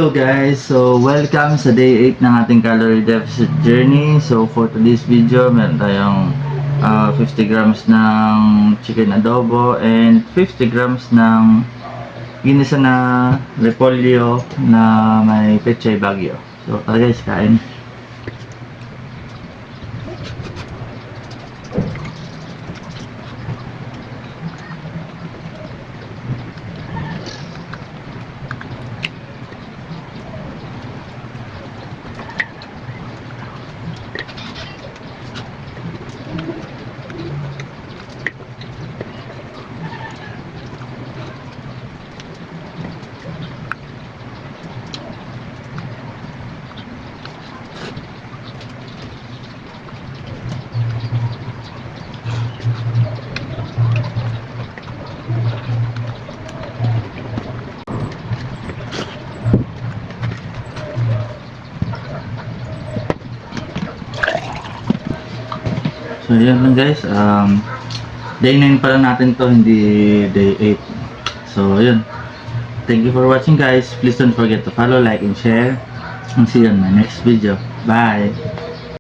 Hello guys, so welcome sa day 8 ng ating calorie deficit journey. So for today's video, meron tayong 50 grams ng chicken adobo and 50 grams ng ginisa na repolyo na may pechay bagyo. So tara guys, kain. So yun lang guys, day 9 pa lang natin to, hindi day 8. So yun, thank you for watching guys. Please don't forget to follow, like, and share, and see you on my next video. Bye!